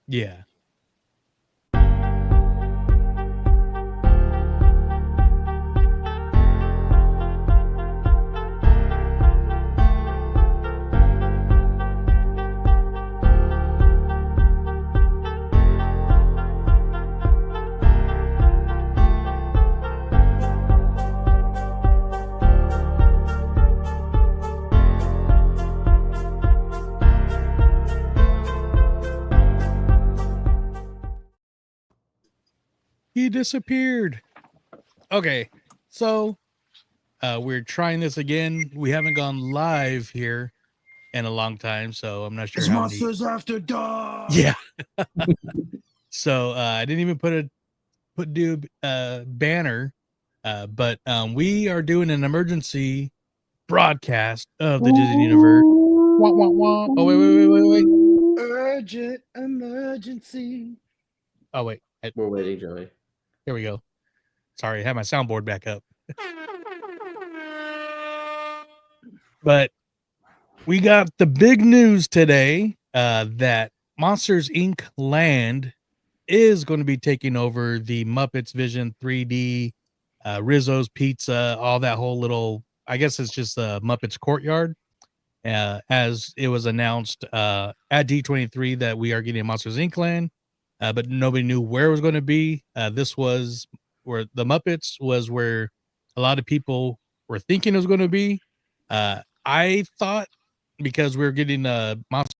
Yeah. He disappeared. Okay. So we're trying this again. We haven't gone live here in a long time, so I'm not sure It's how many. monsters after dark. Yeah. So I didn't even do banner, but we are doing an emergency broadcast of the Disney Universe. Wah, wah, wah. Oh wait. Urgent emergency. Oh wait. We're waiting, Joey. Here we go. Sorry, I had my soundboard back up. But we got the big news today that Monsters Inc. Land is going to be taking over the Muppets Vision 3D, Rizzo's Pizza, all that whole little, I guess it's just Muppets Courtyard. As it was announced at D23 that we are getting Monsters Inc. Land, but nobody knew where it was going to be. This was where the Muppets was where a lot of people were thinking it was going to be. I thought because we were getting a Monsters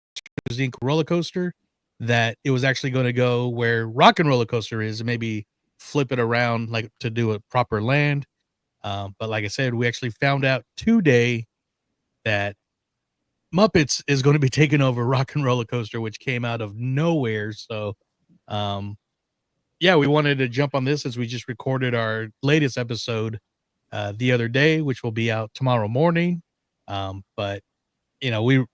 Inc. roller coaster that it was actually going to go where Rock and Roller Coaster is, and maybe flip it around like to do a proper land. But like I said, we actually found out today that Muppets is going to be taking over Rock and Roller Coaster, which came out of nowhere. So, um, yeah, we wanted to jump on this as we just recorded our latest episode the other day, which will be out tomorrow morning. But you know, we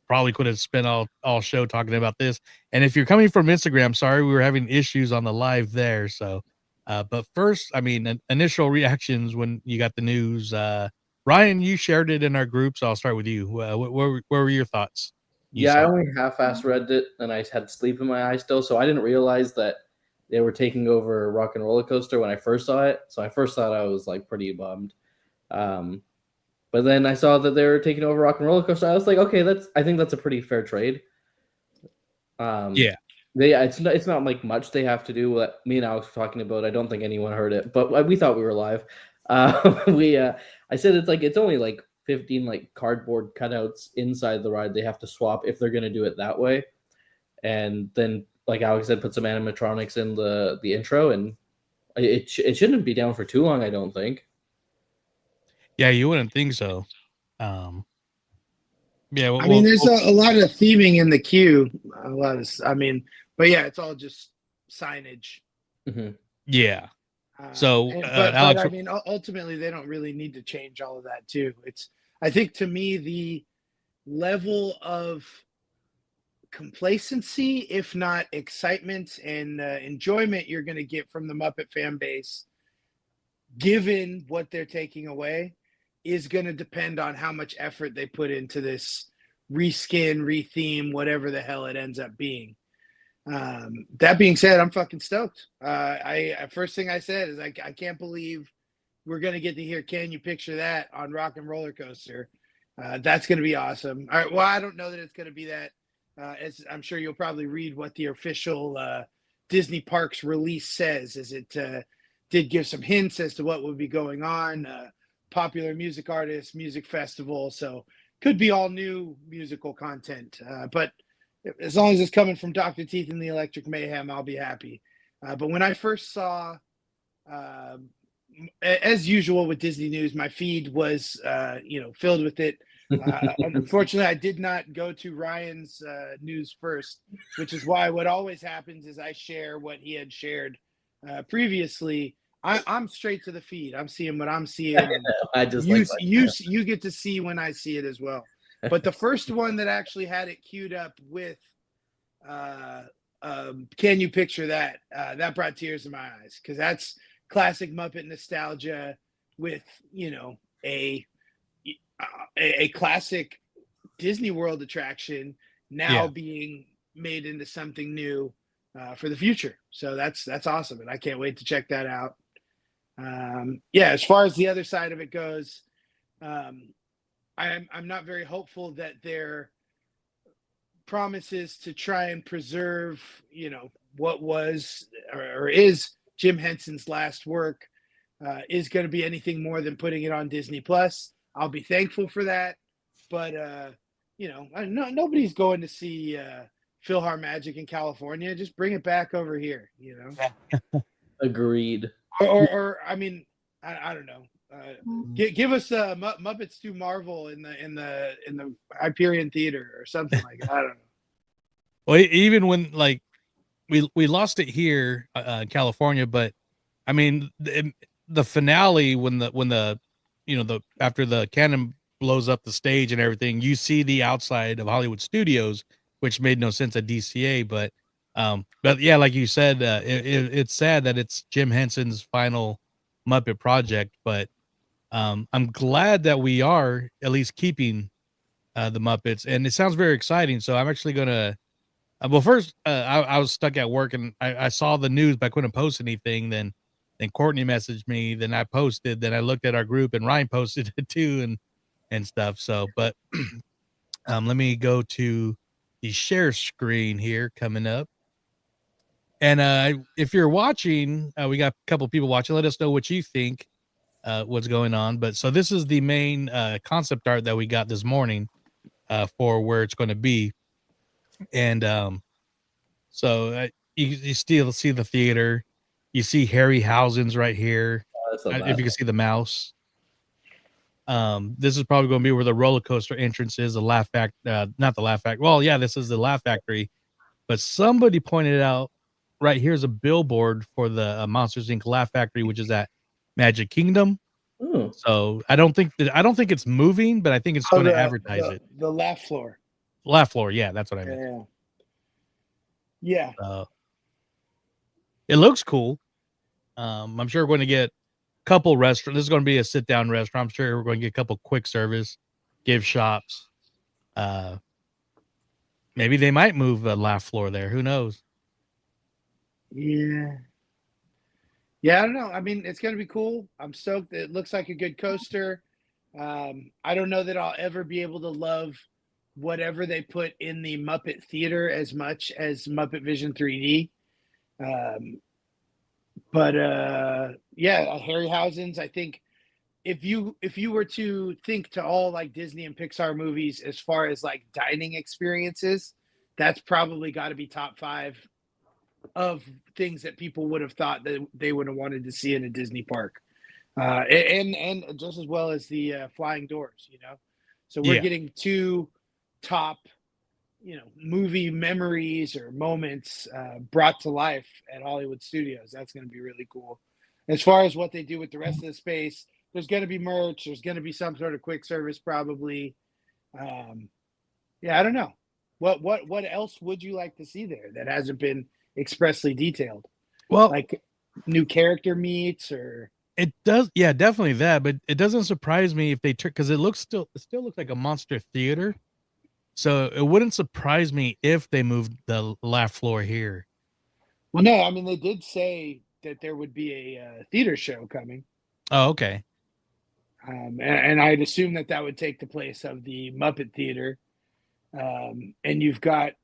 probably could have spent all show talking about this. And if you're coming from Instagram, sorry, we were having issues on the live there. So, but first, I mean, initial reactions when you got the news. Ryan, you shared it in our group, so I'll start with you. What were your thoughts? You Yeah, I saw. only half-assed read it, and I had sleep in my eyes still, so I didn't realize that they were taking over Rock and Roller Coaster when I first saw it. So I first thought I was like pretty bummed. Um, but then I saw that they were taking over Rock and Roller Coaster. I was like, okay, I think that's a pretty fair trade. Yeah. It's not like much they have to do. What me and Alex were talking about, I don't think anyone heard it, but we thought we were live. I said it's only like 15 like cardboard cutouts inside the ride they have to swap if they're gonna do it that way, and then like Alex said, put some animatronics in the intro, and it shouldn't be down for too long. I don't think. Yeah, you wouldn't think so. Um, yeah, I mean, there's a lot of theming in the queue. A lot of, I mean, but yeah, it's all just signage. Mm-hmm. yeah. So, But Alex, I mean, ultimately, they don't really need to change all of that too. I think to me, the level of complacency, if not excitement and enjoyment, you're going to get from the Muppet fan base, given what they're taking away, is going to depend on how much effort they put into this reskin, retheme, whatever the hell it ends up being. That being said, I'm fucking stoked. I first thing I said is I can't believe we're gonna get to hear "Can You Picture That" on Rock and Roller Coaster. That's gonna be awesome. All right, well, I don't know that it's gonna be that. As I'm sure you'll probably read what the official Disney Parks release says, as it did give some hints as to what would be going on. Popular music artists, music festival, so could be all new musical content, but as long as it's coming from Dr. Teeth and the Electric Mayhem, I'll be happy. But when I first saw, as usual with Disney News, my feed was, filled with it. Unfortunately, I did not go to Ryan's news first, which is why what always happens is I share what he had shared previously. I'm straight to the feed. I'm seeing what I'm seeing. And I just you get to see when I see it as well. But the first one that actually had it queued up with "Can You Picture That?" That brought tears to my eyes, because that's classic Muppet nostalgia with a classic Disney World attraction now being made into something new for the future. So that's awesome, and I can't wait to check that out. Yeah, as far as the other side of it goes, I'm not very hopeful that their promises to try and preserve, what was or is Jim Henson's last work is going to be anything more than putting it on Disney Plus. I'll be thankful for that, but nobody's going to see PhilharMagic in California. Just bring it back over here, Agreed. or I mean, I don't know. Give us Muppets to Marvel in the Hyperion Theater or something like that. I don't know. Well, even when like we lost it here in California, but I mean the finale when the after the cannon blows up the stage and everything, you see the outside of Hollywood Studios, which made no sense at DCA, but yeah, like you said, it's sad that it's Jim Henson's final Muppet project, but I'm glad that we are at least keeping the Muppets, and it sounds very exciting. So I'm actually gonna. Well, first, I was stuck at work and I saw the news, but I couldn't post anything. Then Courtney messaged me. Then I posted. Then I looked at our group and Ryan posted it too, and stuff. So, but let me go to the share screen here coming up. And if you're watching, we got a couple people watching. Let us know what you think, what's going on. But so this is the main concept art that we got this morning for where it's going to be, and so you still see the theater. You see Harryhausen's right here. That's not If bad. you can see the mouse. This is probably going to be where the roller coaster entrance is. The Laugh Factory, not the Laugh Factory. Well, yeah, this is the Laugh Factory. But somebody pointed out right here's a billboard for the Monsters Inc. Laugh Factory, which is at Magic Kingdom. Oh, So I don't think it's moving, but I think it's going to advertise it. The laugh floor. Laugh floor, yeah, that's what I meant. Yeah. It looks cool. I'm sure we're going to get a couple restaurants. This is going to be a sit down restaurant. I'm sure we're going to get a couple quick service, gift shops. Maybe they might move the laugh floor there. Who knows? Yeah. Yeah, I don't know. I mean, it's going to be cool. I'm stoked. It looks like a good coaster. I don't know that I'll ever be able to love whatever they put in the Muppet Theater as much as Muppet Vision 3D. But yeah, Harryhausen's. I think if you were to think to all like Disney and Pixar movies as far as like dining experiences, that's probably got to be top 5 of things that people would have thought that they would have wanted to see in a Disney park, and just as well as the flying doors. So we're getting 2 top movie memories or moments brought to life at Hollywood Studios. That's going to be really cool. As far as what they do with the rest of the space, there's going to be merch. There's going to be some sort of quick service probably. Yeah, I don't know. What else would you like to see there that hasn't been expressly detailed? Well, like new character meets or it does. Yeah, definitely that. But it doesn't surprise me if they because it still looks like a monster theater. So it wouldn't surprise me if they moved the laugh floor here. Well, no, I mean they did say that there would be a theater show coming. Oh, okay. And I'd assume that would take the place of the Muppet Theater. And you've got,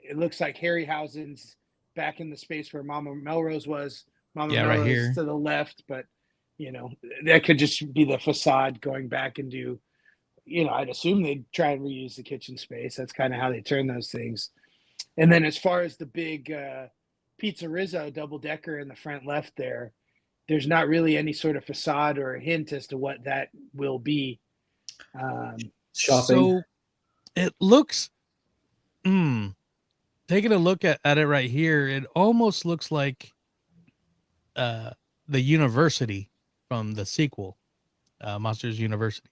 it looks like Harryhausen's back in the space where Mama Melrose was. Mama Melrose right here to the left, but that could just be the facade going back into, I'd assume they'd try and reuse the kitchen space. That's kind of how they turn those things. And then as far as the big Pizza Rizzo double decker in the front left there's not really any sort of facade or a hint as to what that will be. shopping. So it looks, taking a look at it right here, it almost looks like the university from the sequel, Monsters University.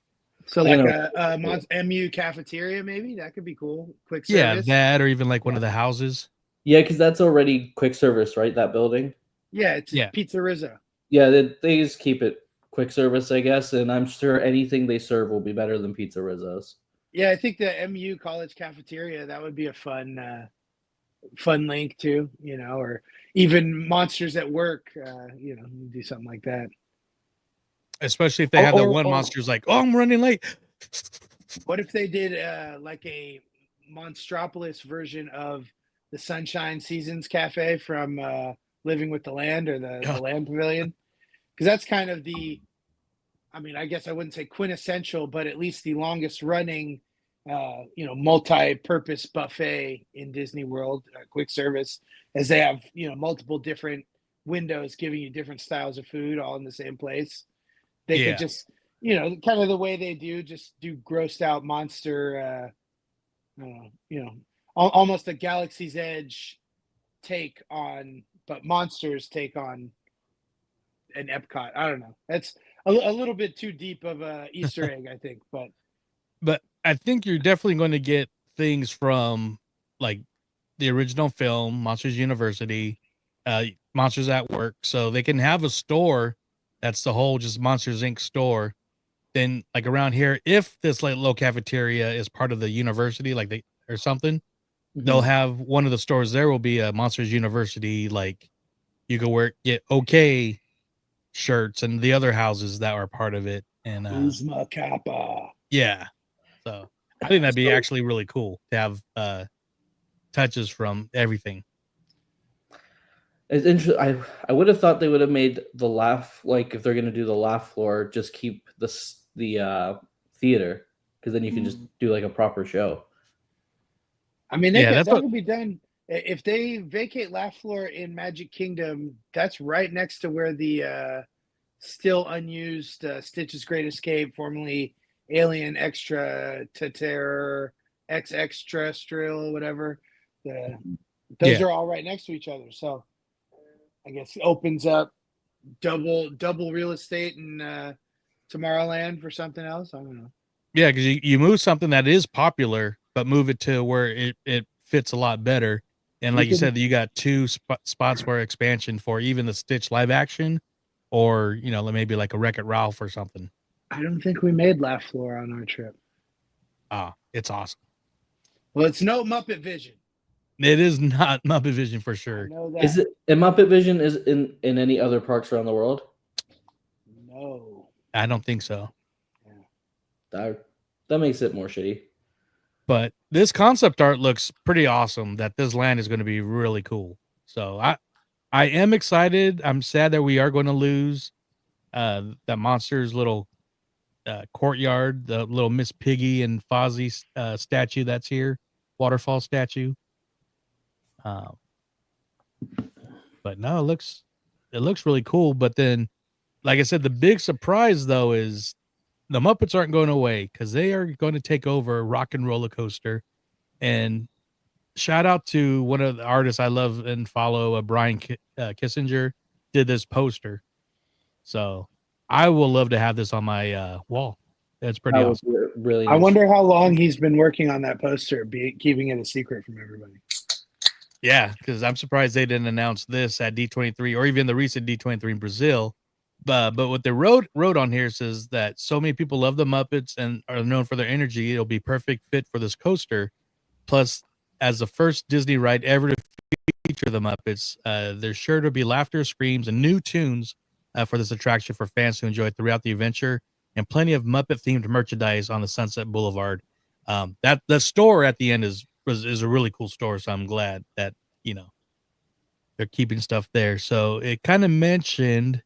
So like a MU cafeteria, maybe that could be cool. Quick service. Yeah, that or even like one of the houses. Yeah, because that's already quick service, right? That building. Yeah, it's Pizza Rizzo. Yeah, they just keep it quick service, I guess, and I'm sure anything they serve will be better than Pizza Rizzo's. Yeah, I think the MU college cafeteria, that would be a fun fun link too, or even Monsters at Work, do something like that. Especially if they have that one monster's like, oh, I'm running late. What if they did like a Monstropolis version of the Sunshine Seasons Cafe from Living with the Land, or the Land Pavilion? Because that's kind of I guess I wouldn't say quintessential, but at least the longest running, multi-purpose buffet in Disney World, quick service, as they have, multiple different windows giving you different styles of food all in the same place. They could just, kind of the way they just do grossed out monster, almost a Galaxy's Edge take on, but monsters take on an Epcot. I don't know. That's a little bit too deep of a Easter egg, I think. But I think you're definitely going to get things from like the original film, Monsters University, Monsters at Work, so they can have a store that's the whole just Monsters Inc. store. Then like around here, if this like little cafeteria is part of the university, like they or something, they'll have one of the stores there will be a Monsters University, like you can get okay shirts, and the other houses that are part of it. And Uzma Kappa. Yeah. So I think that'd be actually really cool to have touches from everything. It's interesting. I would have thought they would have made the laugh, like if they're gonna do the laugh floor, just keep the theater, because then you can just do like a proper show. I mean, that could be done if they vacate laugh floor in Magic Kingdom. That's right next to where the still unused Stitch's Great Escape, formerly Alien Extra Terror X Extraterrestrial, whatever. Those are all right next to each other. So I guess it opens up double real estate in Tomorrowland for something else. I don't know. Yeah, because you move something that is popular, but move it to where it fits a lot better. And like you said, you got two spots for expansion for even the Stitch live action, or maybe like a Wreck-It Ralph or something. I don't think we made laugh floor on our trip. It's awesome. Well, it's no Muppet Vision. It is not Muppet Vision for sure. I know that. Is it? And Muppet Vision is in any other parks around the world? No, I don't think so. Yeah. That makes it more shitty. But this concept art looks pretty awesome. That this land is going to be really cool. So I am excited. I'm sad that we are going to lose that monster's little courtyard, the little Miss Piggy and Fozzie statue that's here, waterfall statue. But no, it looks really cool. But then, like I said, the big surprise though is the Muppets aren't going away, because they are going to take over Rock and Roller Coaster. And shout out to one of the artists I love and follow, Brian Kissinger, did this poster. So I will love to have this on my wall. That's pretty awesome. Really nice. I wonder how long he's been working on that poster, keeping it a secret from everybody. Yeah, because I'm surprised they didn't announce this at D23 or even the recent D23 in Brazil. But what they wrote on here says that so many people love the Muppets and are known for their energy, it'll be perfect fit for this coaster. Plus, as the first Disney ride ever to feature the Muppets, there's sure to be laughter, screams, and new tunes for this attraction for fans to enjoy throughout the adventure, and plenty of Muppet-themed merchandise on the Sunset Boulevard. That the store at the end is a really cool store, so I'm glad that they're keeping stuff there. So it kind of mentioned,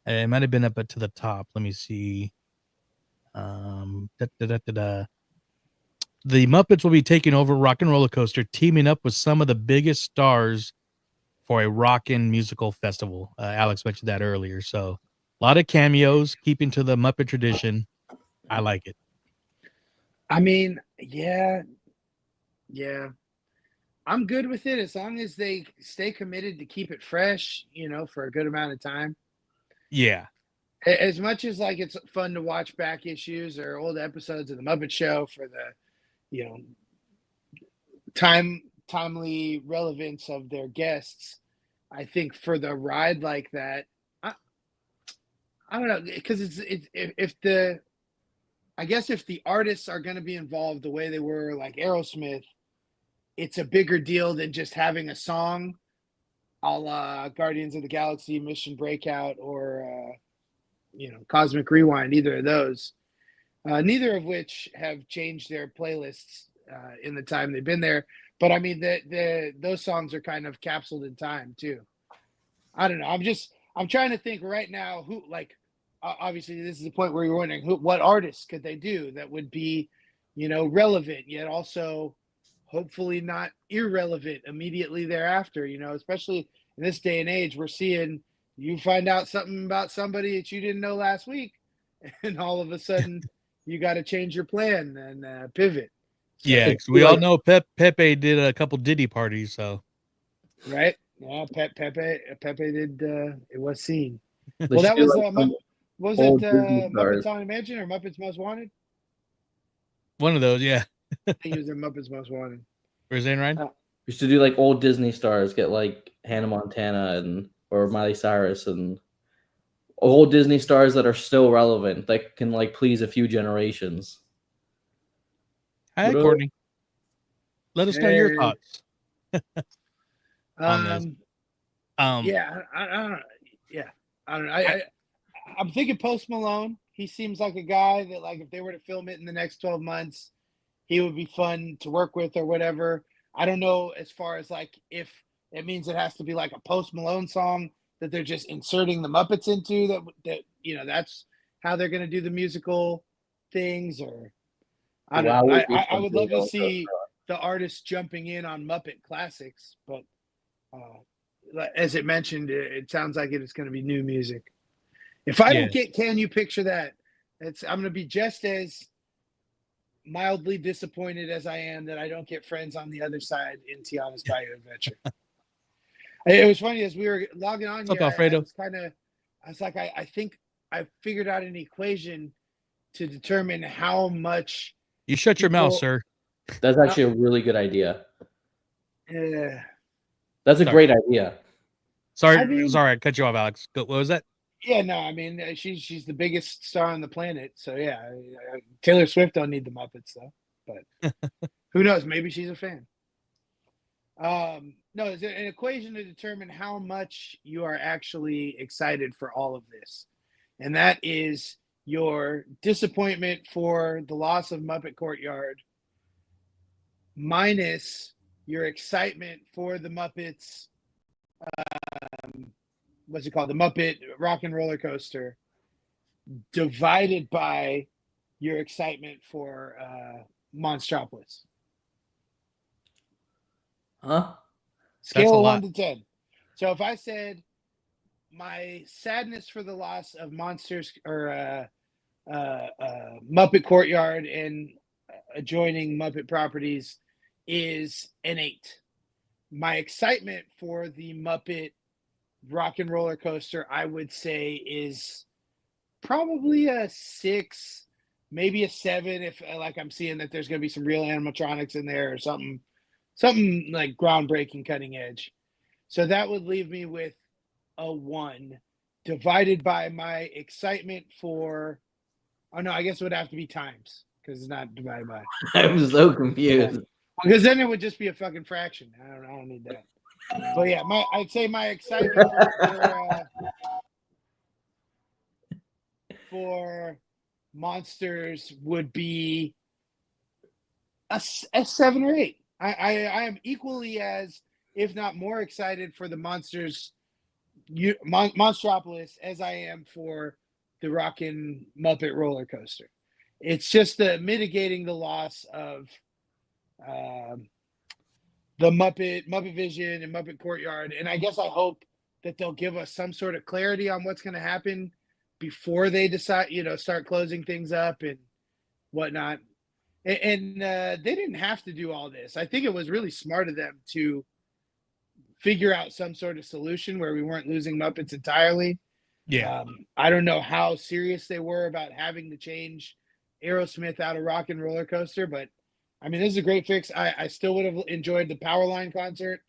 it might have been up to the top. Let me see. The Muppets will be taking over Rock and Roller Coaster, teaming up with some of the biggest stars for a rockin' musical festival. Alex mentioned that earlier. So a lot of cameos, keeping to the Muppet tradition. I like it. I mean, yeah. I'm good with it as long as they stay committed to keep it fresh, for a good amount of time. Yeah. As much as like it's fun to watch back issues or old episodes of the Muppet Show for the, timely relevance of their guests, I think for the ride like that, I don't know, because if the artists are going to be involved the way they were like Aerosmith, it's a bigger deal than just having a song, a la Guardians of the Galaxy, Mission Breakout, or Cosmic Rewind. Either of those, neither of which have changed their playlists in the time they've been there. But I mean, those songs are kind of capsuled in time too. I don't know. I'm trying to think right now who, like, obviously this is the point where you're wondering what artists could they do that would be, relevant yet also hopefully not irrelevant immediately thereafter. Especially in this day and age, we're seeing you find out something about somebody that you didn't know last week, and all of a sudden you got to change your plan and pivot. So, Yeah, 'cause we all know Pepe did a couple Diddy parties, so right. Yeah, Pepe did. It was seen. They Well, should that do, was like, some was old it Disney Muppets stars. Haunted Mansion or Muppets Most Wanted? one of those, yeah. I think it was in Muppets Most Wanted. Where's Zane Ryan? We should do like old Disney stars, get like Hannah Montana or Miley Cyrus and old Disney stars that are still relevant that can like please a few generations. Hi, What up? Courtney. Let us know your Hey. thoughts on this. Yeah, I don't know. Yeah, I don't know. I'm thinking Post Malone. He seems like a guy that, like, if they were to film it in the next 12 months, he would be fun to work with or whatever. I don't know as far as like if it means it has to be like a Post Malone song that they're just inserting the Muppets into that's how they're going to do the musical things, or I don't Wow, know. would be I fun would to love to go. see the artists jumping in on Muppet classics, but as it mentioned, it sounds like it is going to be new music. If I don't get Can You Picture That, I'm going to be just as mildly disappointed as I am that I don't get Friends on the Other Side in Tiana's Bayou Adventure. It was funny as we were logging on What's here. up, Alfredo? I was like, I think I figured out an equation to determine how much You shut your mouth, people- sir. That's actually a really good idea. uh, That's a Sorry. great idea. Sorry, I mean- sorry, I cut you off, Alex. What was that? yeah, no, I mean, she's the biggest star on the planet, so yeah. Taylor Swift don't need the Muppets though, but who knows? Maybe she's a fan. No, is it an equation to determine how much you are actually excited for all of this, and that is your disappointment for the loss of Muppet Courtyard minus your excitement for the Muppets. What's it called? The Muppet Rock and Roller Coaster, divided by your excitement for Monstropolis. Huh? Scale of lot. 1 to 10. So if I said my sadness for the loss of Monsters or Muppet Courtyard and adjoining Muppet properties is an 8. My excitement for the Muppet Rock and Roller Coaster, I would say, is probably a 6, maybe a 7 if like I'm seeing that there's going to be some real animatronics in there or something like groundbreaking, cutting edge. So that would leave me with a 1 divided by my excitement for, oh no, I guess it would have to be times because it's not divided by. I'm so confused. Because then it would just be a fucking fraction. I don't need that. But yeah, I'd say my excitement for Monsters would be a 7 or 8. I am equally as, if not more, excited for the Monstropolis as I am for the Rockin' Muppet roller coaster. It's just the mitigating the loss of the Muppet Vision and Muppet Courtyard, and I guess I hope that they'll give us some sort of clarity on what's going to happen before they decide, start closing things up and whatnot. And they didn't have to do all this. I think it was really smart of them to figure out some sort of solution where we weren't losing Muppets entirely. Yeah. I don't know how serious they were about having to change Aerosmith out of Rock and Roller Coaster, but I mean, this is a great fix. I still would have enjoyed the Powerline concert.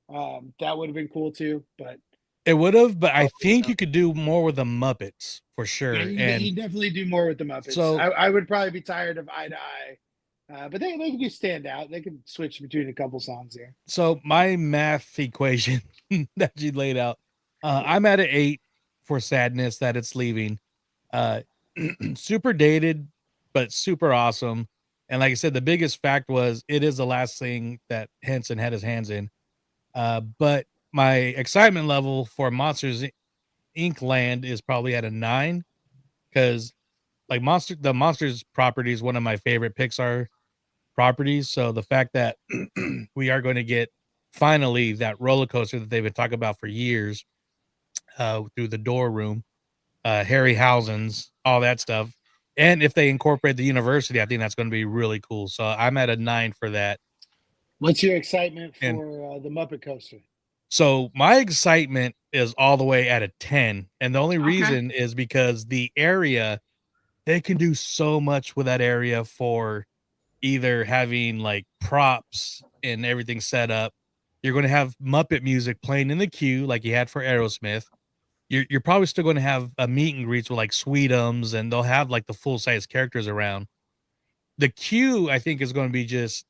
That would have been cool too, but It would have, but I think you could do more with the Muppets for sure. yeah, you definitely do more with the Muppets. So- I would probably be tired of Eye to Eye But they can do stand out. They can switch between a couple songs there. So my math equation that you laid out, I'm at an 8 for sadness that it's leaving. Uh, super dated, but super awesome. And like I said, the biggest fact was it is the last thing that Henson had his hands in. But my excitement level for Monsters Inc. land is probably at a 9 because like the Monsters property is one of my favorite Pixar properties. So the fact that we are going to get finally that roller coaster that they've been talking about for years, through the door room, Harryhausen's, all that stuff. And if they incorporate the university, I think that's going to be really cool. So I'm at a 9 for that. What's your excitement And for the Muppet Coaster? so my excitement is all the way at a 10. And the only Okay. reason is because the area, they can do so much with that area for either having like props and everything set up. You're going to have Muppet music playing in the queue like you had for Aerosmith. You're probably still going to have a meet and greets with like Sweetums, and they'll have like the full size characters around. The queue, I think, is going to be just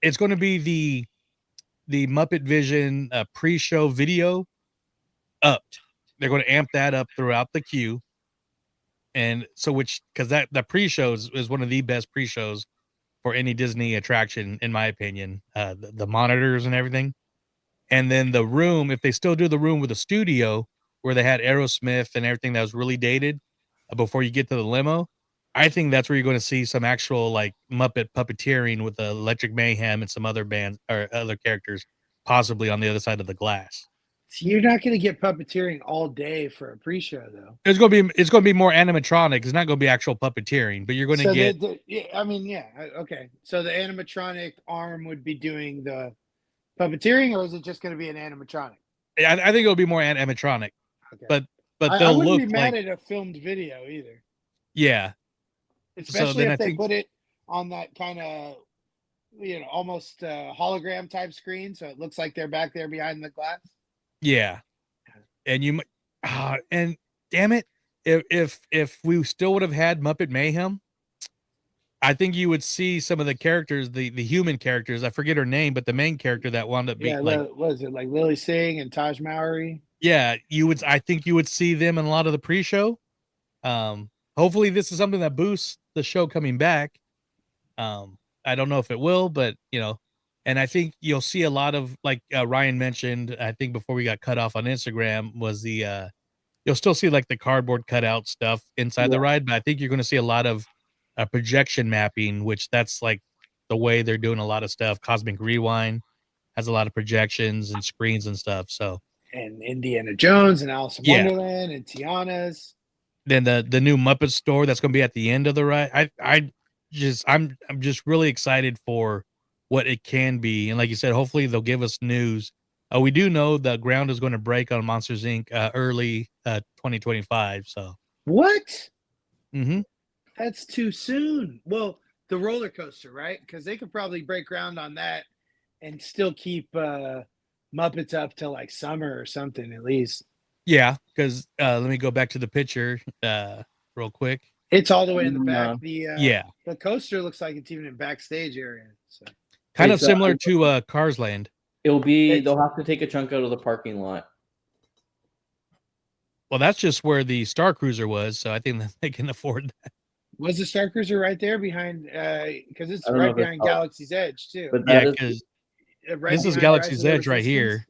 it's going to be the Muppet Vision pre-show video upped. They're going to amp that up throughout the queue, and so which because that the pre-show is one of the best pre-shows for any Disney attraction, in my opinion. The monitors and everything. And then the room, if they still do the room with the studio where they had Aerosmith and everything that was really dated before you get to the limo, I think that's where you're going to see some actual like Muppet puppeteering with the Electric Mayhem and some other bands or other characters, possibly on the other side of the glass. So you're not going to get puppeteering all day for a pre-show, though. It's going to be more animatronic. It's not going to be actual puppeteering, but you're going to So get yeah, I mean, yeah, okay. So the animatronic arm would be doing the puppeteering, or is it just going to be an animatronic? I think it'll be more animatronic, Okay. but I they'll wouldn't look be like mad at a filmed video either, yeah. So especially then I if they think put it on that kind of almost hologram type screen, so it looks like they're back there behind the glass. yeah. And you might and damn it, if we still would have had Muppet Mayhem, I think you would see some of the characters, the human characters. I forget her name, but the main character that wound up being Yeah, like, what is it, like Lily Singh and Taj Mowry? yeah, you would. I think you would see them in a lot of the pre-show. Hopefully, this is something that boosts the show coming back. I don't know if it will, but and I think you'll see a lot of like Ryan mentioned. I think before we got cut off on Instagram was the you'll still see like the cardboard cutout stuff inside the Yeah. ride, but I think you're going to see a lot of projection mapping, which that's like the way they're doing a lot of stuff. Cosmic Rewind has a lot of projections and screens and stuff. So And Indiana Jones and Alice in yeah, Wonderland and Tiana's. then the new Muppet store that's going to be at the end of the ride. I'm just really excited for what it can be, and like you said, hopefully they'll give us news. We do know the ground is going to break on Monsters Inc. Early 2025. So. What? Mm-hmm. That's too soon. Well, the roller coaster, right? Because they could probably break ground on that and still keep Muppets up till like summer or something at least. Yeah, because let me go back to the picture real quick. It's all the way in the back. Yeah, The coaster looks like it's even in backstage area. So kind of It's, similar to Cars Land. It'll be It's- they'll have to take a chunk out of the parking lot. Well, that's just where the Star Cruiser was, so I think that they can afford that. was the Star Cruiser right there behind? Because it's I don't know right if it's behind called- Galaxy's Edge too. But Yeah, that is because Right this is behind Galaxy's Rise of the Edge right here. Resistance.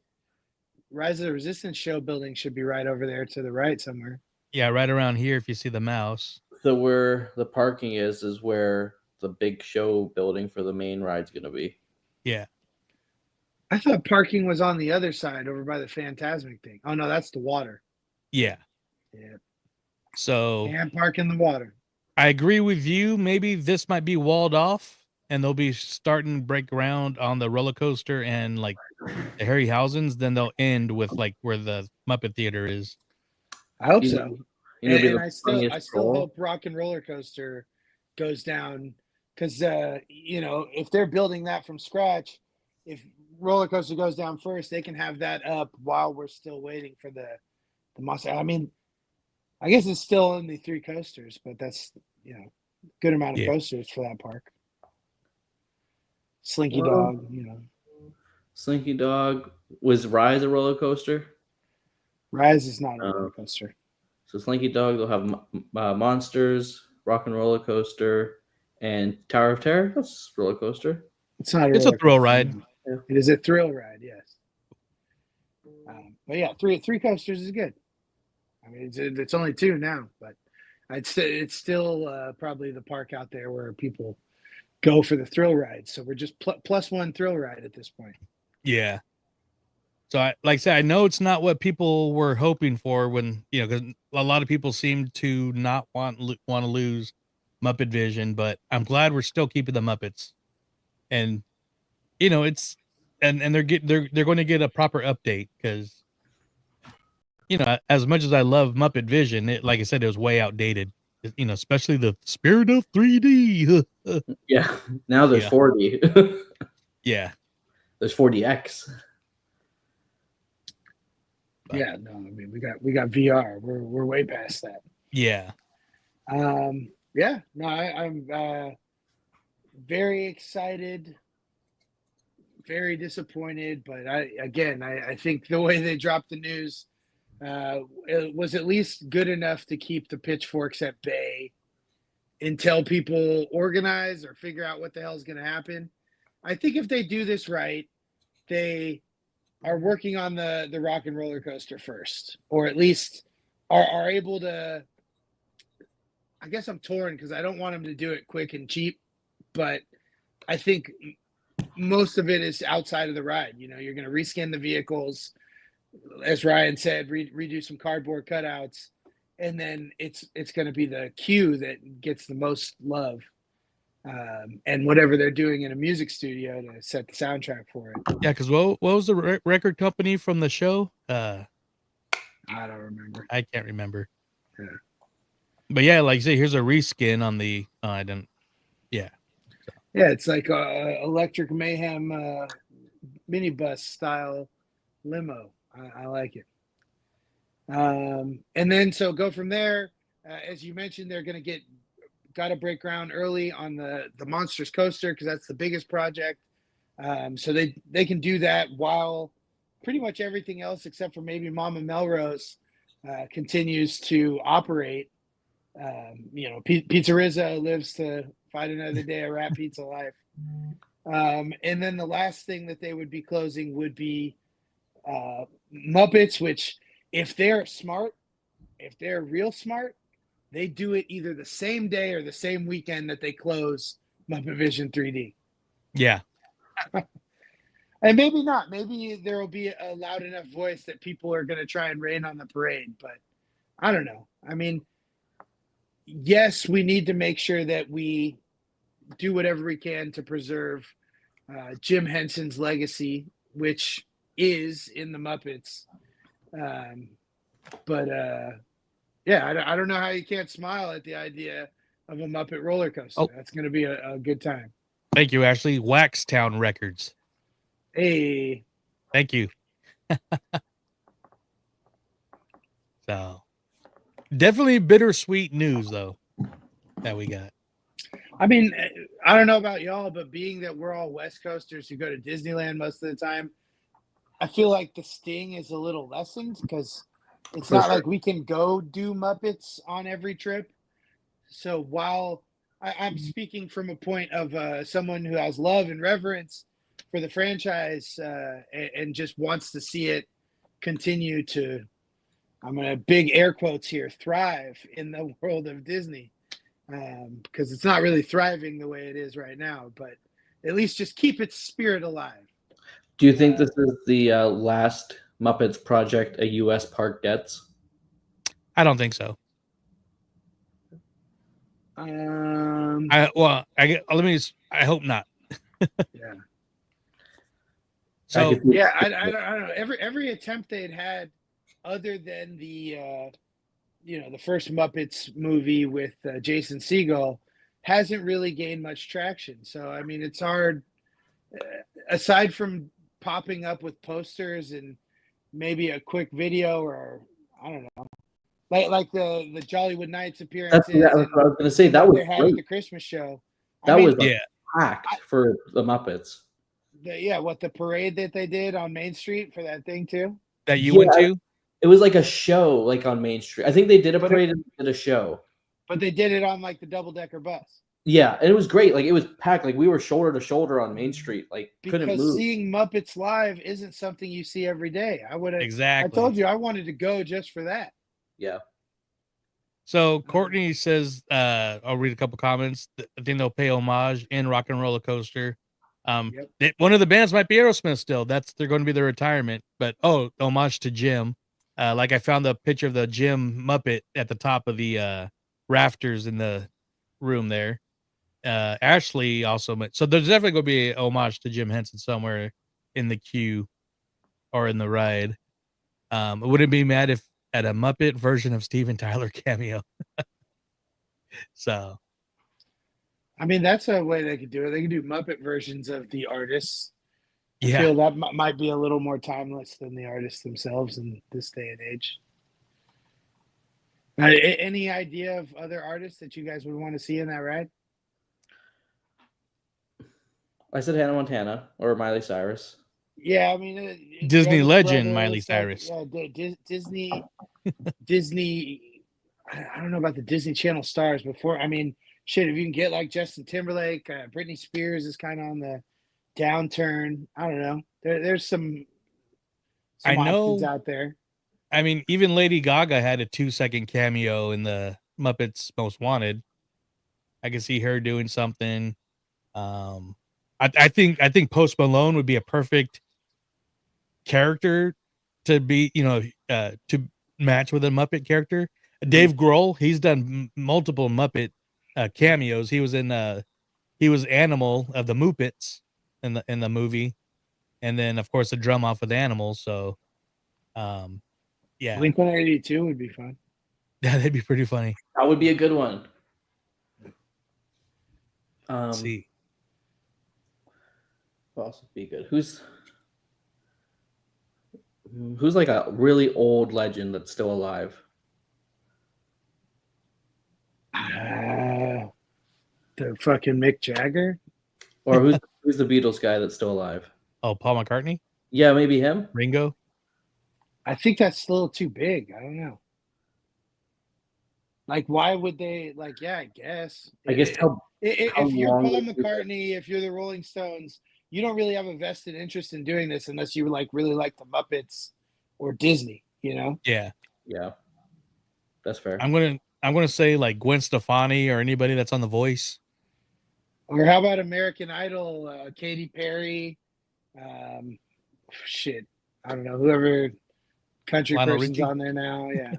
Rise of the Resistance show building should be right over there to the right somewhere. Yeah, right around here. If you see the mouse. so where the parking is where the big show building for the main ride's gonna be. Yeah, I thought parking was on the other side over by the Phantasmic thing. Oh no, that's the water. yeah. Yeah. So And park in the water. I agree with you. Maybe this might be walled off, and they'll be starting to break ground on the roller coaster and like the Harryhausen's. Then they'll end with like where the Muppet Theater is. I hope You so. know, you know, be And the I funniest still troll. hope Rock and Roller Coaster goes down because if they're building that from scratch, if Roller Coaster goes down first, they can have that up while we're still waiting for the monster. I mean, I guess it's still only 3 coasters, but that's good amount of Yeah. coasters for that park. Slinky Well, Dog, you know. Slinky Dog. Was Rise a roller coaster? Rise is not a roller coaster. So Slinky Dog, they'll have Monsters, Rock and Roller Coaster, and Tower of Terror. That's a roller coaster. It's not a It's a roller thrill coaster, ride. no. Yeah. It is a thrill ride, yes. But yeah, three coasters is good. I mean, it's only 2 now, but it's still probably the park out there where people go for the thrill ride. So we're just plus 1 thrill ride at this point. Yeah. So like I said, I know it's not what people were hoping for when, because a lot of people seem to not want to lose Muppet Vision, but I'm glad we're still keeping the Muppets. And it's and they're going to get a proper update because as much as I love Muppet Vision, like I said, it was way outdated. Especially the spirit of 3D. Yeah. Now there's 40. Yeah. There's 40X. But, yeah, no, I mean we got VR. We're way past that. Yeah. Yeah, no, I'm very excited, very disappointed, but I think the way they dropped the news it was at least good enough to keep the pitchforks at bay until people organize or figure out what the hell is going to happen. I think if they do this right, they are working on the rock and roller coaster first, or at least are able to. I guess I'm torn because I don't want them to do it quick and cheap, but I think most of it is outside of the ride. You're going to reskin the vehicles, as Ryan said, redo some cardboard cutouts, and then it's going to be the queue that gets the most love. And whatever they're doing in a music studio to set the soundtrack for it. Yeah, because what was the record company from the show? I don't remember. I can't remember. Yeah. But yeah, like you say, here's a reskin on the. I didn't. Yeah. So. Yeah, it's like a Electric Mayhem minibus style limo. I like it. And then so go from there. As you mentioned, they're going to got to break ground early on the Monsters coaster because that's the biggest project. So they can do that while pretty much everything else except for maybe Mama Melrose continues to operate. Pizza Rizzo lives to fight another day of rat pizza life. And then the last thing that they would be closing would be Muppets, which if they're smart, if they're real smart, they do it either the same day or the same weekend that they close Muppet Vision 3D. Yeah. And maybe not. Maybe there will be a loud enough voice that people are going to try and rain on the parade. But I don't know. I mean, yes, we need to make sure that we do whatever we can to preserve Jim Henson's legacy, which is in the Muppets. Yeah, I don't know how you can't smile at the idea of a Muppet roller coaster. Oh. That's going to be a good time. Thank you, Ashley. Waxtown Records. Hey. Thank you. So, definitely bittersweet news, though, that we got. I mean, I don't know about y'all, but being that we're all West Coasters who go to Disneyland most of the time, I feel like the sting is a little lessened because it's not like we can go do Muppets on every trip. So while I'm speaking from a point of someone who has love and reverence for the franchise and just wants to see it continue to, I'm going to big air quotes here, thrive in the world of Disney. Because it's not really thriving the way it is right now, but at least just keep its spirit alive. Do you think this is the last Muppets project a U.S. park gets? I don't think so. I hope not. Yeah. So yeah, I don't know. Every attempt they'd had, other than the the first Muppets movie with Jason Segel, hasn't really gained much traction. So I mean, it's hard. Aside from popping up with posters and maybe a quick video, or I don't know, like the Jollywood Nights appearances. That's what I was going to say. That was they had at the Christmas show. That was packed for the Muppets. The parade that they did on Main Street for that thing too. That you went to? It was like a show, like on Main Street. I think they did a But parade and did a show. But they did it on like the double-decker bus. Yeah, and it was great. Like it was packed. Like we were shoulder to shoulder on Main Street. Like couldn't Because move. seeing Muppets live isn't something you see every day. I would have. Exactly. I told you I wanted to go just for that. Yeah. So Courtney says, I'll read a couple comments. I think they'll pay homage in Rock and Roller Coaster. One of the bands might be Aerosmith still. They're going to be their retirement. But homage to Jim. Like I found the picture of the Jim Muppet at the top of the rafters in the room there. Ashley also so there's definitely going to be a homage to Jim Henson somewhere in the queue or in the ride. I wouldn't be mad if at a Muppet version of Steven Tyler cameo. So, I mean, that's a way they could do it. They could do Muppet versions of the artists. I yeah, feel that might be a little more timeless than the artists themselves in this day and age. Any idea of other artists that you guys would want to see in that ride? I said Hannah Montana or Miley Cyrus. Yeah, I mean, Disney legend Miley Cyrus. Disney. I don't know about the Disney Channel stars before. I mean, shit, if you can get like Justin Timberlake, Britney Spears is kind of on the downturn. I don't know. There's some options out there. I mean, even Lady Gaga had a 2-second cameo in the Muppets Most Wanted. I can see her doing something. I think Post Malone would be a perfect character to be, to match with a Muppet character. Dave Grohl, he's done multiple Muppet cameos. He was Animal of the Muppets in the movie, and then of course the drum off of Animals. So, yeah, Blink-182 would be fun. Yeah, that'd be pretty funny. That would be a good one. Let's see. What else would be good? Who's like a really old legend that's still alive? The fucking Mick Jagger? Or who's the Beatles guy that's still alive? Oh, Paul McCartney? Yeah, maybe him. Ringo? I think that's a little too big. I don't know. Like, why would they? Like, yeah, I guess. If you're Paul McCartney, if you're the Rolling Stones, you don't really have a vested interest in doing this unless you really like the Muppets or Disney. You know? Yeah. That's fair. I'm gonna say like Gwen Stefani or anybody that's on The Voice. Or how about American Idol? Katy Perry. Shit, I don't know. Whoever country Lionel person's Richie? on there now. Yeah.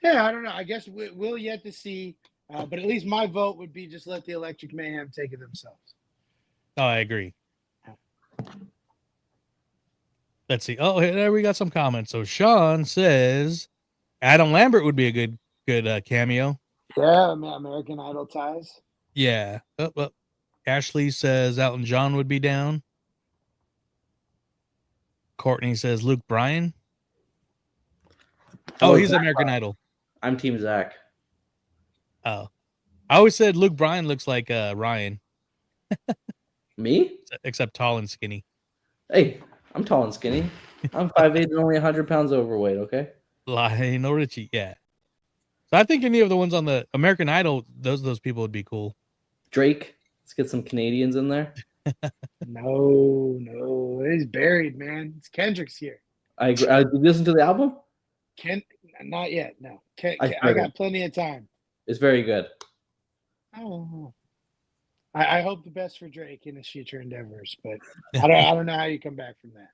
Yeah, I don't know. I guess we'll yet to see. But at least my vote would be just let the Electric Mayhem take it themselves. Oh, I agree. Let's see. Oh, there we got some comments. So Sean says Adam Lambert would be a good cameo. Yeah, American Idol ties. Yeah. Ashley says Elton John would be down. Courtney says Luke Bryan. Oh, he's American Idol. I'm Team Zach. Oh, I always said Luke Bryan looks like Ryan. Me? Except tall and skinny. Hey, I'm tall and skinny. I'm 5'8" and only 100 pounds overweight, okay? Lionel Richie, yeah. So I think any of the ones on the American Idol, those people would be cool. Drake, let's get some Canadians in there. No, he's buried, man. It's Kendrick's here. I agree. Did you listen to the album? Not yet. No, I got plenty of time. It's very good. Oh, I hope the best for Drake in his future endeavors, but I don't know how you come back from that.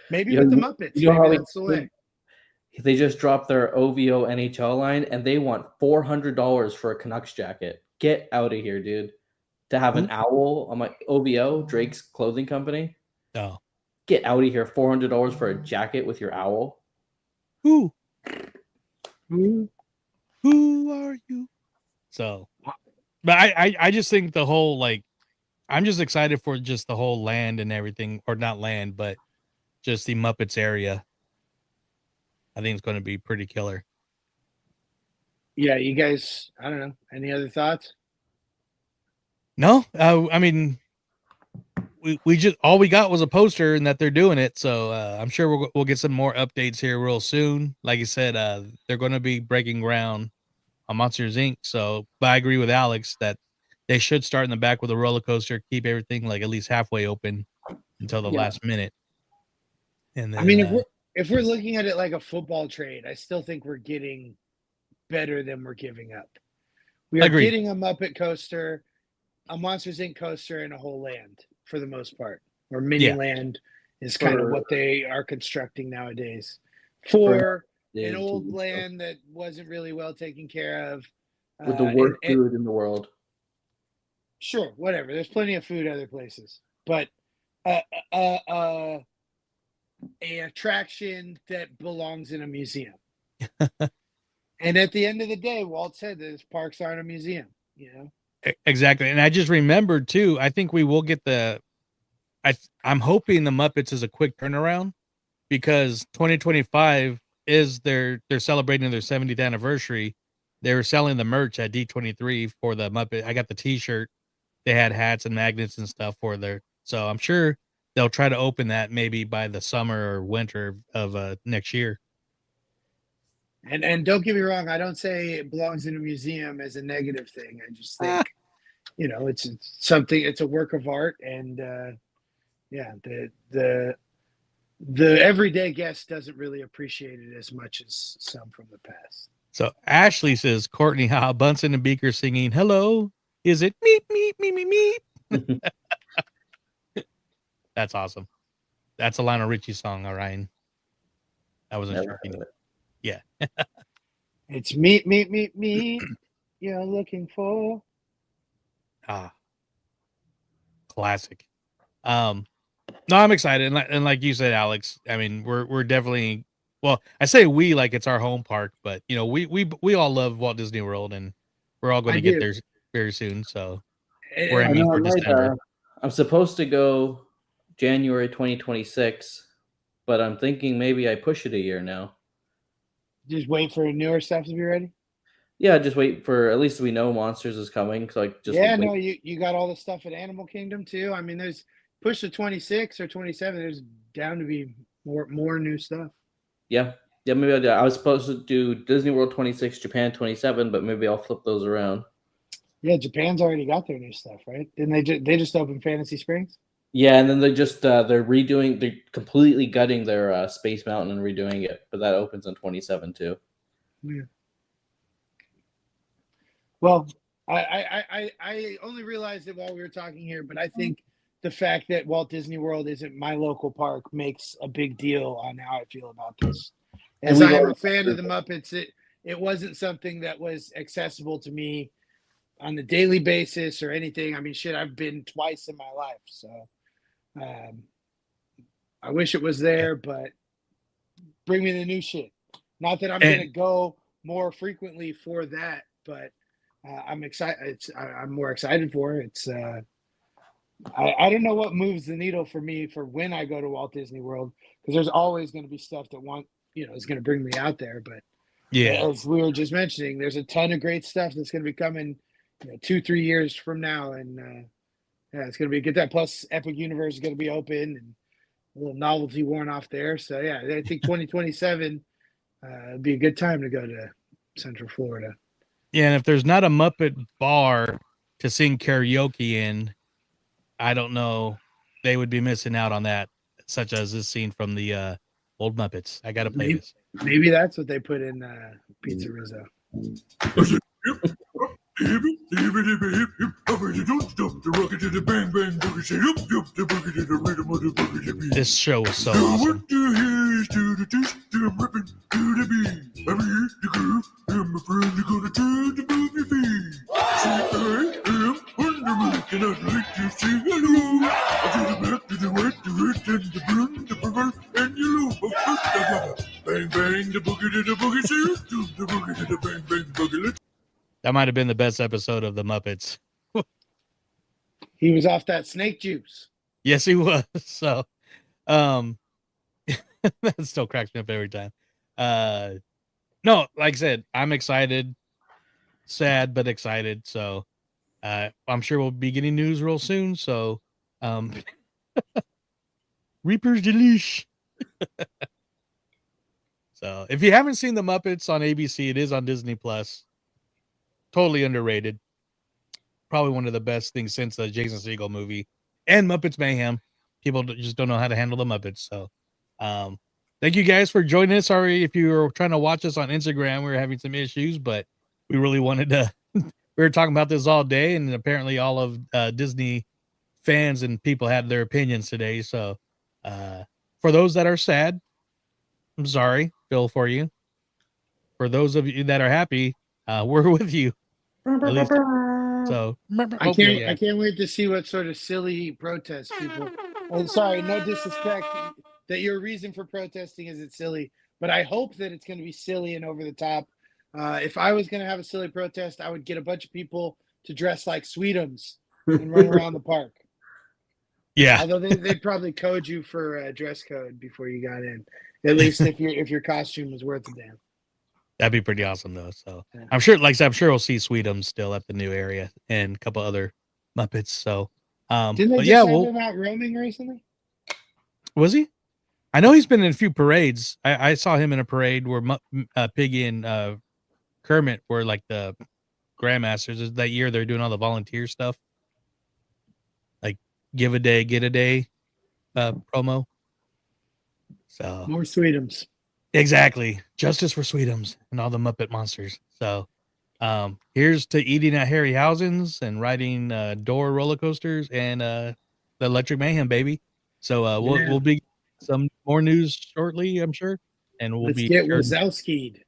Maybe with the Muppets. Maybe that's the way. They just dropped their OVO NHL line, and they want $400 for a Canucks jacket. Get out of here, dude. To have an owl on my OVO, Drake's clothing company. Oh. Get out of here. $400 for a jacket with your owl. Who are you? So, but I just think the whole, like, I'm just excited for just the whole land and everything, or not land, but just the Muppets area. I think it's going to be pretty killer. Yeah, you guys, I don't know. Any other thoughts? No, I mean, we just all we got was a poster and that they're doing it. So I'm sure we'll get some more updates here real soon. Like you said, they're going to be breaking ground on Monsters Inc. So, but I agree with Alex that they should start in the back with a roller coaster, keep everything like at least halfway open until the Yeah. last minute, and I mean, then if we're looking at it like a football trade, I still think we're getting better than we're giving up. We are agreed. getting a Muppet coaster, a Monsters Inc. coaster, and a whole land for the most part. Or mini Yeah. land is kind of For- what they are constructing nowadays. For For an day old two, land that wasn't really well taken care of. with the And worst food in the world. sure, whatever. There's plenty of food other places, but uh, uh, uh, a attraction that belongs in a museum. And at the end of the day, Walt said that his parks aren't a museum. You know, Exactly. And I just remembered too. I think we will get the. I'm hoping the Muppets is a quick turnaround because 2025 is they're celebrating their 70th anniversary. They were selling the merch at D23 for the Muppet. I got the T-shirt. They had hats and magnets and stuff for their. So I'm sure they'll try to open that maybe by the summer or winter of next year. and don't get me wrong, I don't say it belongs in a museum as a negative thing. I just think it's something. It's a work of art, and yeah, the everyday guest doesn't really appreciate it as much as some from the past. So Ashley says, Courtney, how Bunsen and Beaker singing, hello, is it meep, meep, meep, meep, meep? That's awesome. That's a Lionel Richie song, Ryan. I wasn't sure if you knew. Yeah. It's meet you're looking for. Ah, classic. No, I'm excited. And like you said, Alex, I mean, we're definitely, well, I say we like it's our home park, but you know, we all love Walt Disney World and we're all going I to get do. there very soon. So we're And I aiming know for December. I'm supposed to go January 2026, but I'm thinking maybe I push it a year now. just wait for newer stuff to be ready. Yeah, just wait for at least we know Monsters is coming, so like just Yeah, wait. no, you got all the stuff at Animal Kingdom too. I mean, there's push to 26 or 27. There's down to be more new stuff. Yeah, maybe I'll do. I was supposed to do Disney World 26, Japan 27, but maybe I'll flip those around. Yeah, Japan's already got their new stuff, right? Didn't they just opened Fantasy Springs? Yeah, and then they're completely gutting their Space Mountain and redoing it, but that opens in 27 too. Yeah. Well, I only realized it while we were talking here, but I think the fact that Walt Disney World isn't my local park makes a big deal on how I feel about this. As I am a fan of the Muppets, it wasn't something that was accessible to me on a daily basis or anything. I mean, shit, I've been twice in my life, so I wish it was there, but bring me the new shit. Not that I'm And gonna go more frequently for that, but I'm excited. I'm more excited for it. It's I don't know what moves the needle for me for when I go to Walt Disney World, because there's always going to be stuff that is going to bring me out there. But yeah, as we were just mentioning, there's a ton of great stuff that's going to be coming 2-3 years from now, and yeah, it's going to be good. That plus Epic Universe is going to be open and a little novelty worn off there. So yeah, I think 2027 would be a good time to go to Central Florida. yeah. And if there's not a Muppet bar to sing karaoke in, I don't know. They would be missing out on that, such as this scene from the old Muppets. I got to play this. Maybe that's what they put in Pizza Rizzo. This show was so awesome. That might have been the best episode of the Muppets. He was off that snake juice. Yes, he was. So, that still cracks me up every time. No, like I said, I'm excited, sad but excited. So, I'm sure we'll be getting news real soon. So, Reaper's Delish. So, if you haven't seen the Muppets on ABC, it is on Disney Plus. Totally underrated. Probably one of the best things since the Jason Segel movie and Muppets Mayhem. People just don't know how to handle the Muppets. So, thank you guys for joining us. Sorry if you were trying to watch us on Instagram, we were having some issues, but we really wanted to. We were talking about this all day, and apparently all of Disney fans and people had their opinions today. So, for those that are sad, I'm sorry, feel for you. For those of you that are happy, we're with you. At least, so I can't wait to see what sort of silly protests people. And sorry, no disrespect that your reason for protesting is it's silly, but I hope that it's going to be silly and over the top. If I was going to have a silly protest, I would get a bunch of people to dress like Sweetums and run around the park. Yeah. Although they'd probably code you for a dress code before you got in. At least if your costume was worth a damn. That'd be pretty awesome though. So I'm sure, like I said, I'm sure we'll see Sweetums still at the new area and a couple other Muppets. So, didn't they but just yeah, have him out roaming recently? Was he? I know he's been in a few parades. I saw him in a parade where Piggy and Kermit were like the grandmasters. That year they're doing all the volunteer stuff, like give a day, get a day promo. So more Sweetums. Exactly. Justice for Sweetums and all the Muppet monsters. So here's to eating at Harryhausen's and riding door roller coasters and the Electric Mayhem, baby. So we'll be some more news shortly, I'm sure. And we'll Let's be get Wazowski'd.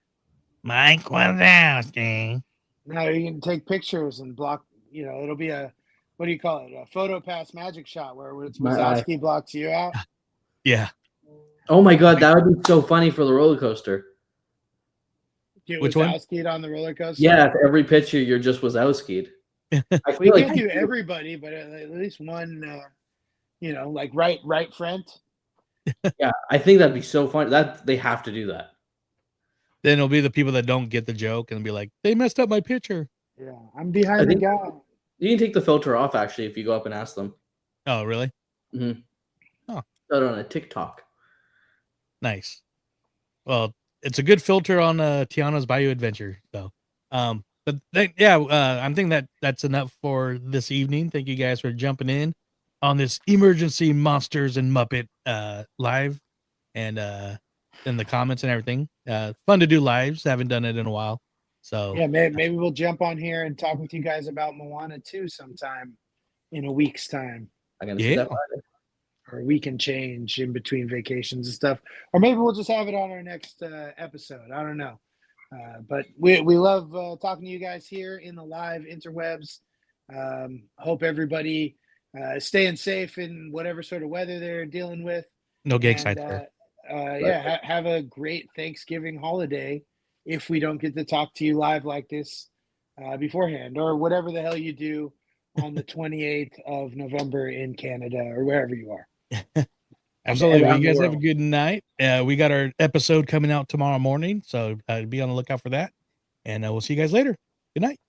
Mike Wazowski. Now you can take pictures and block, it'll be a, what do you call it? A photo pass magic shot where Wazowski blocks you out. Yeah. Oh my god, that would be so funny for the roller coaster. Get Which one? Wazowski'd on the roller coaster? Yeah, if every picture you're just Wazowski'd. I We can't do everybody, but at least one, like right front. Yeah, I think that'd be so funny. That they have to do that. Then it'll be the people that don't get the joke and be like, they messed up my picture. Yeah, I'm behind the guy. You can take the filter off actually if you go up and ask them. Oh, really? Mm-hmm. Oh, put it on a TikTok. Nice. Well, it's a good filter on Tiana's Bayou Adventure. So, I'm thinking that's enough for this evening. Thank you guys for jumping in on this emergency monsters and Muppet live and in the comments and everything. Fun to do lives. Haven't done it in a while. So yeah, maybe we'll jump on here and talk with you guys about Moana 2 sometime in a week's time. I'm gonna see that or a week and change in between vacations and stuff. Or maybe we'll just have it on our next episode. I don't know. But we love talking to you guys here in the live interwebs. Hope everybody is staying safe in whatever sort of weather they're dealing with. No gang sites there. Have a great Thanksgiving holiday if we don't get to talk to you live like this beforehand, or whatever the hell you do on the 28th of November in Canada or wherever you are. Absolutely. Well, you guys have a good night. We got our episode coming out tomorrow morning, so be on the lookout for that. And we'll see you guys later. Good night.